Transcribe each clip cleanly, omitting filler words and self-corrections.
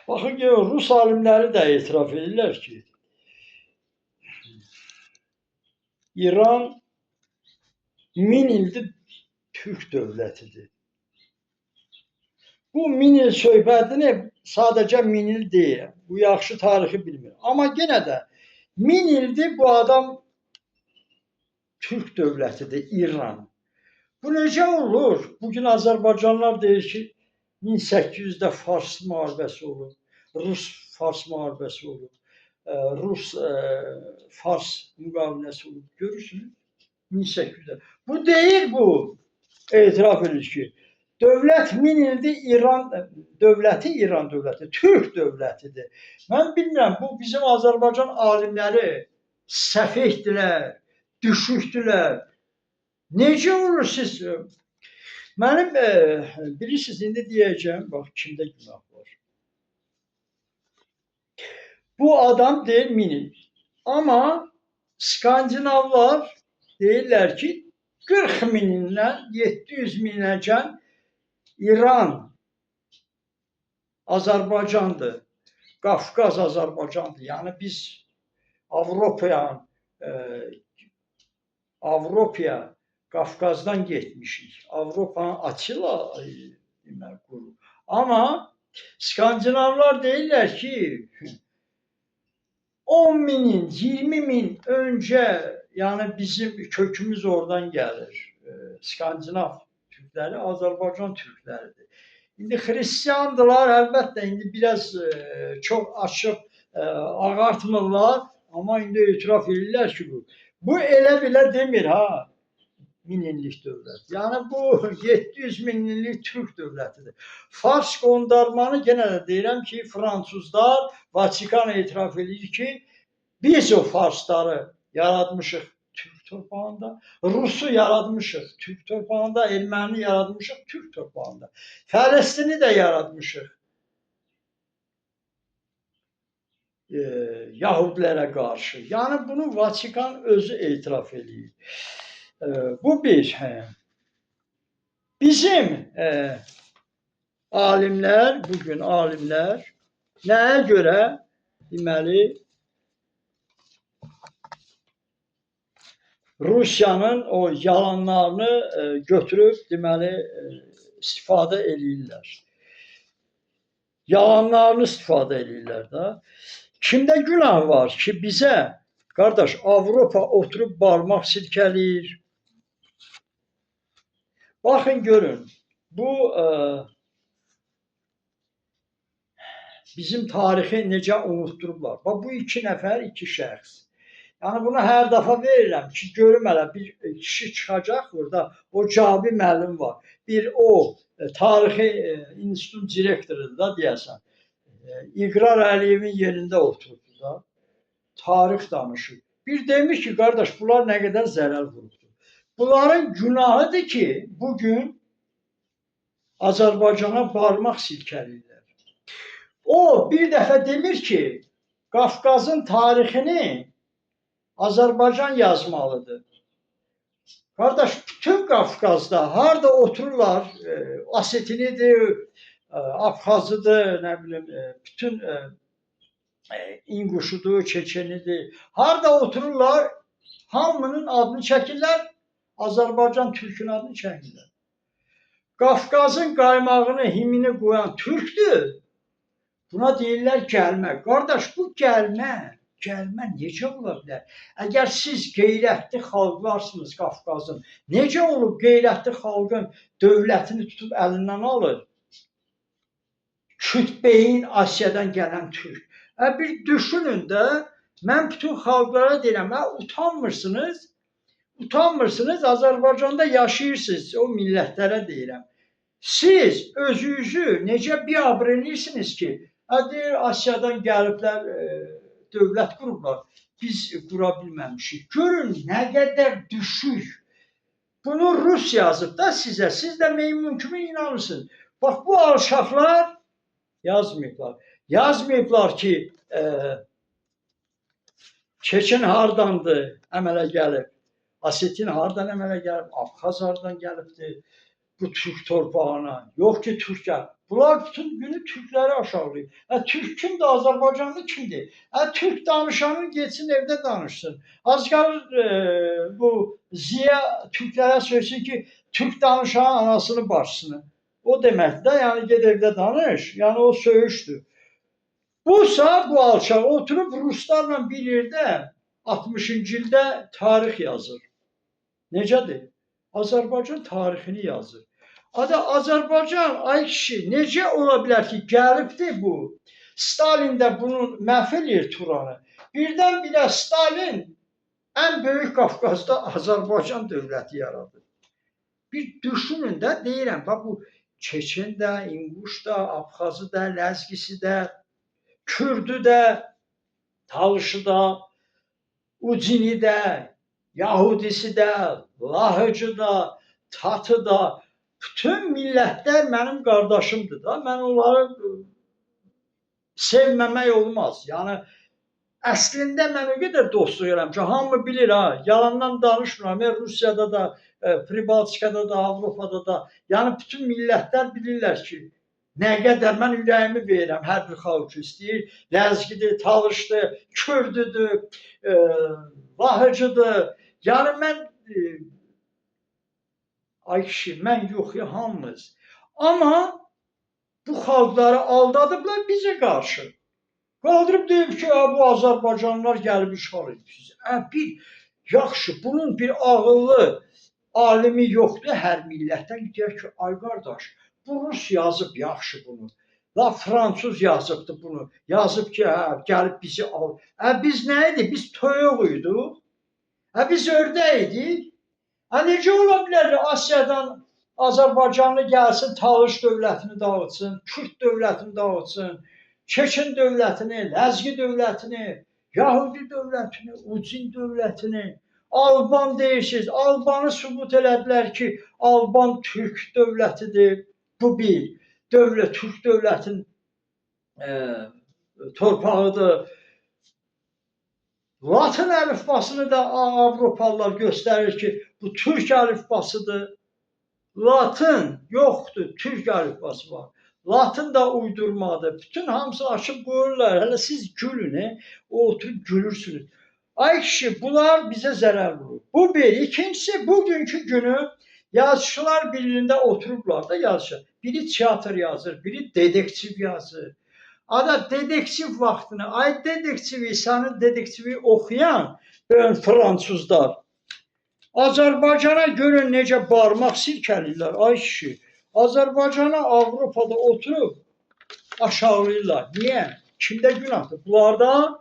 Baxın ki, Rus alimləri də etiraf edirlər ki, İran 1000 ildir Türk dövlətidir. Bu 1000 il söhbətini sadəcə 1000 il deyil. Bu yaxşı tarixi bilmir. Amma yenə də 1000 ildir bu adam Türk dövlətidir, İran. Bu necə olur? Bugün Azərbaycanlılar deyir ki, 1800-də Fars müharibəsi olub, Rus-Fars müharibəsi olub, Rus-Fars müqaviləsi olub. Görürsünüz? 1800'de. Bu değil bu. Etiraf edir ki, dövlət 1000 ildir İran dövləti, İran dövləti, Türk dövlətidir. Mən bilmirəm, bu bizim Azərbaycan alimləri səfehdirlər, düşükdülər. Necə olur siz? Mənim bilirsiniz, indi deyəcəm, bax, kimdə günah var. Bu adam deyil 1000 il. Amma Skandinavlar deyirlər ki, 40 minindən 700 minəcən İran Azərbaycandır. Qafqaz Azərbaycandır. Yəni biz Avropaya Qafqazdan getmişik. Avropanın Atilla qurub. Amma Skandinavlar deyirlər ki, 10 minin, 20 min öncə, yəni bizim kökümüz oradan gəlir. Skandinav Türkləri, Azərbaycan Türkləridir. İndi Xristiyandılar, əlbəttə, indi biraz çox açıq ağartmırlar, amma indi etiraf edirlər ki, bu elə belə demir, ha, 1000 illik dövlət. Yəni bu 700 minlik Türk dövlətidir. Fars qondarmanı yenə də deyirəm ki, fransuzlar, Vatikan etiraf edir ki, biz o Farsları yaratmışıq Türk torpağında, Rusu yaratmışıq Türk torpağında, Erməni yaratmışıq Türk torpağında, Fələstini də yaratmışıq Yahudilərə qarşı. Yəni bunu Vatikan özü etiraf edir. Bu bir. Bizim alimlər, bugün alimlər nəyə görə deməli Rusiyanın o yalanlarını götürüb deməli istifadə edirlər. Yalanlarını istifadə edirlər də. Kimdə günah var ki, bizə qardaş Avropa oturub barmaq silkələyir. Baxın görün, bu bizim tarixi necə unutturublar. Bax, bu iki nəfər, iki şəxs. Yəni bunu hər dəfə verirəm ki, görüm hələ bir kişi çıxacaq burada. O Cabi müəllim var. Bir o tarixi institutun direktorudur da deyəsən. İqrar Əliyevin yerində oturubdur da. Tarix danışır. Bir demiş ki, qardaş bunlar nə qədər zərər vurubdur. Bunların günahıdır ki, bugün Azərbaycana barmaq silkələyirlər. O bir dəfə demir ki, Qafqazın tarixini Azərbaycan yazmalıdır. Qardaş, bütün Qafqazda harada otururlar, Asetinidir, Abxazıdır, nə bilim, bütün İnguşudur, Çeçenidir. Harada otururlar, hamının adını çəkirlər, Azərbaycan Türkün adını çəkirlər. Qafqazın qaymağını, himini qoyan Türkdür. Buna deyirlər gəlmə. Qardaş, bu gəlmə necə ola bilər? Əgər siz qeyrətli xalqlarsınız Qafqazın, necə olub qeyrətli xalqın dövlətini tutub əlindən alır? Kütbeyin Asiyadan gələn Türk. Bir düşünün də, mən bütün xalqlara deyirəm, utanmırsınız, Azərbaycanda yaşayırsınız, o millətlərə deyirəm. Siz özünüzü necə biabr edirsiniz ki, Asiyadan gəliblər, dövlət qurublar, biz qura bilməmişik. Görün, nə qədər düşük. Bunu Rus yazıb da sizə, siz də meymun kimi inanırsınız. Bax, bu alçaqlar yazmayıblar ki, Çeçen hardandır əmələ gəlib, Asetin hardan əmələ gəlib, Abxaz hardan gəlibdir, bu Türk torpağına. Yok ki Türkler. Bunlar bütün günü Türkleri aşağılıyor. Türk kimdir? Azərbaycanlı kimdir? Türk danışanı geçsin evde danışsın. Az qalır bu Ziya Türklere söylesin ki Türk danışanın anasını başsın. O demek de yani ged evde danış. Yani o söğüştür. Bu alçaq oturup Ruslarla bir yerde 60-cı ildə tarix yazır. Necədir? Azərbaycan tarixini yazır. Azərbaycan, ay kişi, necə ola bilər ki, gəlibdir bu. Stalin də bunu məhv eləyir Turanı. Birdən-birə Stalin ən böyük Qafqazda Azərbaycan dövləti yaradır. Bir düşünün də, deyirəm, bax bu Çeçen də, İnquş da, Abxazı da, Ləzgisi də, Kürdü də, Talışı da, Ucini də, Yahudisi də, Lahıcı da, Tatı da, bütün millətlər mənim qardaşımdır da. Mən onları sevməmək olmaz. Yəni əslində mən o qədər dostluq edirəm ki, hamı bilir ha, yalandan danışmıram. Rusiyada da, Pribaltikada da, Avropada da, yəni bütün millətlər bilirlər ki, nə qədər mən ürəyimi verirəm hər bir xalq istəyir. Ləzgidir, Talışdır, Kürdüdür, Lahıcıdır. Yəni mən ay kişi, mən yox ya hamımız. Amma bu xalqları aldadıblar bizə qarşı. Qaldırıb deyib ki, bu Azərbaycanlılar gəlib işğal edib sizi. Bir yaxşı, bunun bir ağıllı alimi yoxdur hər millətdən. Deyək ki, ay qardaş, bu Rus yazıb yaxşı bunu. La Fransız yazıbdı bunu. Yazıb ki, gəlib bizi al. Biz nə idik? Biz toyuq idik. Biz ördək idik. Necə ola bilər Asiyadan Azərbaycanlı gəlsin, Talış dövlətini dağıtsın, Kürd dövlətini dağıtsın, Çeçen dövlətini, Ləzgi dövlətini, Yahudi dövlətini, Ucin dövlətini, Alban deyirsiniz. Albanı sübut elədilər ki, Alban Türk dövlətidir. Bu bir dövlət, Türk dövlətinin torpağıdır. Latın əlifbasını da Avropalılar göstərir ki, bu Türk əlifbasıdır. Latın yoxdur, Türk əlifbası var. Latın da uydurmadır. Bütün hamısını açıb qoyurlar. Hələ siz gülün, oturub gülürsünüz. Ay kişi, bunlar bizə zərər vurur. Bu bir. İkincisi, bugünkü günü yazıçılar birliğində oturublar da yazışır. Biri teatr yazır, biri dedektiv yazır. Dedektiv vaxtını, ay dedektivi, sənin dedektivi oxuyan fransuzlar. Azərbaycana görün necə barmaq silkəlirlər, ay kişi. Azərbaycana Avropada oturub aşağılayırlar. Niyə? Kimdə günahdır? Bunlardan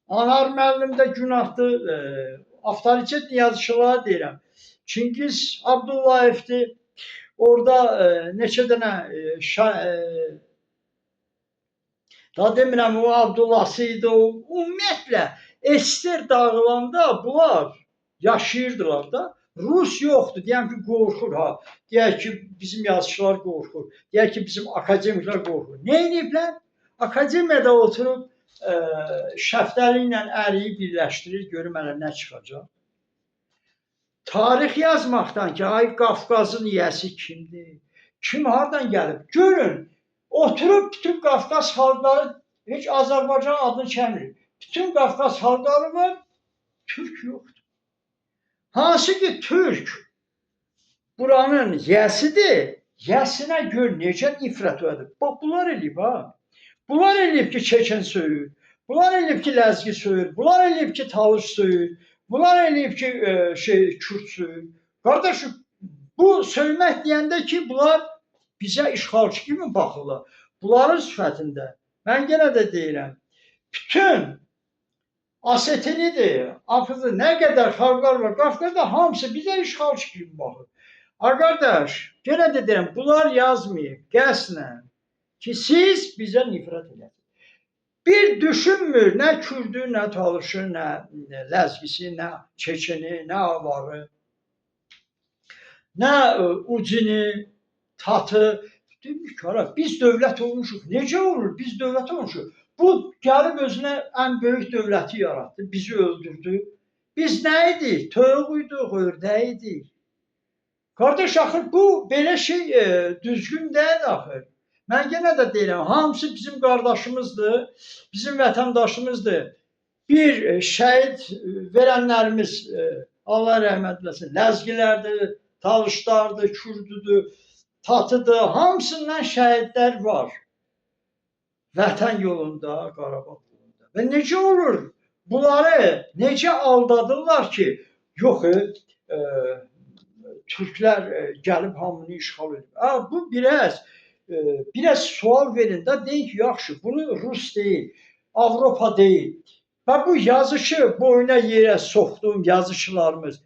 Anar müəllimdə günahdır, avtoritet yazıçılara deyirəm. Çingiz Abdullayevdir. Orada neçə dənə daha demirəm o Abdullahsı idi. Ümumiyyətlə Ester dağılanda bunlar yaşayırdılar da. Rus yoxdur. Deyəm ki, qorxur ha. Deyək ki, bizim yazıçılar qorxur. Deyək ki, bizim akademiklər qorxur. Nə ediblər? Akademiyada oturub şəftəli ilə əriyi birləşdirir. Görüm hələ nə çıxacaq. Tarix yazmaqdan ki, ay Qafqazın yiyəsi kimdir? Kim hardan gəlib? Görün. Oturub bütün Qafqaz xalqları heç Azərbaycan adını çəmir. Bütün Qafqaz xalqları var, Türk yoxdur. Hansı ki Türk buranın yəsidir, yəsinə gör necə nifrət edib. Bax, bunlar eləyib ha. Bunlar eləyib ki, Çeçen söyür. Bunlar eləyib ki, Ləzgi söyür. Bunlar eləyib ki, Talış söyür. Bunlar eləyib ki, Kürd söyür. Qardaşım, bu söymək deyəndə ki, bunlar bizə işğalçı kimi baxırlar. Bunların sifətində, mən yenə də deyirəm, bütün Asetinidir, Afızı, nə qədər xalqlar var, Qafqazda hamısı bizə işğalçı kimi baxır. Qardaş, yenə də deyirəm, bunlar yazmayıb qəsdən ki, siz bizə nifrət edəsiniz. Bir düşünmür, nə Kürdü, nə Talışı, nə Ləzgisi, nə Çeçeni, nə Avarı, nə Ucini, Tatı. Biz dövlət olmuşuq. Necə olur? Biz dövlət olmuşuq. Bu gəlib özünə ən böyük dövləti yarattı, bizi öldürdü. Biz nə idik? Toyuq idik, ördək idik. Qardaş, axır bu belə şey düzgün deyil axır. Mən yenə də deyirəm, hamısı bizim qardaşımızdır, bizim vətəndaşımızdır. Bir şəhid verənlərimiz, Allah rəhmət eləsin, ləzgilərdir, talışlardır, kürdüdür, tatıdır, hamısından şəhidlər var. Vətən yolunda, Qarabağ yolunda. Və necə olur? Bunları necə aldadırlar ki, yox, Türklər gəlib hamını işğal edib. Bu biraz sual verin də, deyin ki, yaxşı, bunu Rus deyil, Avropa deyil. Və bu yazışı boyuna yerə soxduğum yazıçılarımız.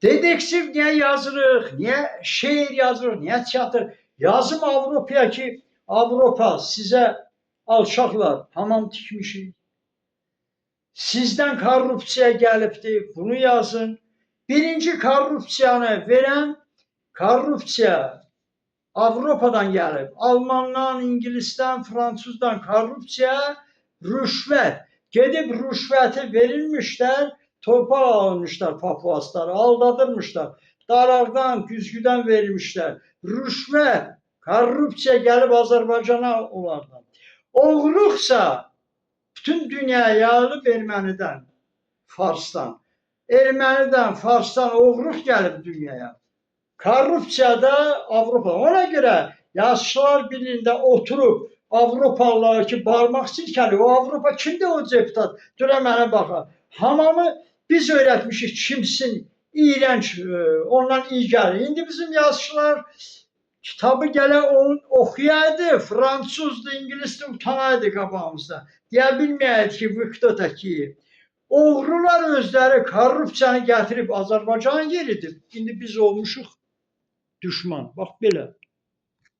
Dedektiv niyə yazırıq, niyə şeir yazırıq, niyə teatr? Yazım Avropaya ki, Avropa sizə alçaqlar, hamam tikmişik. Sizdən korrupsiya gəlibdir, bunu yazın. Birinci korrupsiyanı verən, korrupsiya Avropadan gəlib. Almandan, İngilisdən, Fransızdan korrupsiya, rüşvət. Gedib rüşvəti verilmişlər, torpaq almışlar papuasları, aldadırmışlar. Daraqdan, güzgüdən verilmişlər. Rüşvət, korrupsiya gəlib Azərbaycana onlardan. Oğruqsa bütün dünya yayılıb ermənidən, Farsdan. Ermənidən, Farsdan oğruq gəlib dünyaya. Korrupsiya da Avropa. Ona görə Yazıçılar Birliyində oturub Avropalılar ki, barmaq silkəli, o Avropa kimdir o deputat? Dürə mənə baxar. Hamamı biz öyrətmişik kimsin, iğrənc, ondan iyi gəlir. İndi bizim yazıçılar kitabı gələ onun oxuyaydı, fransuzdu, ingilisdi, utanaydı qabağımızda. Deyə bilməyəydi ki, vıqda təki. Oğrular özləri korrupsiyanı gətirib Azərbaycan yeridir. İndi biz olmuşuq düşman. Bax belə.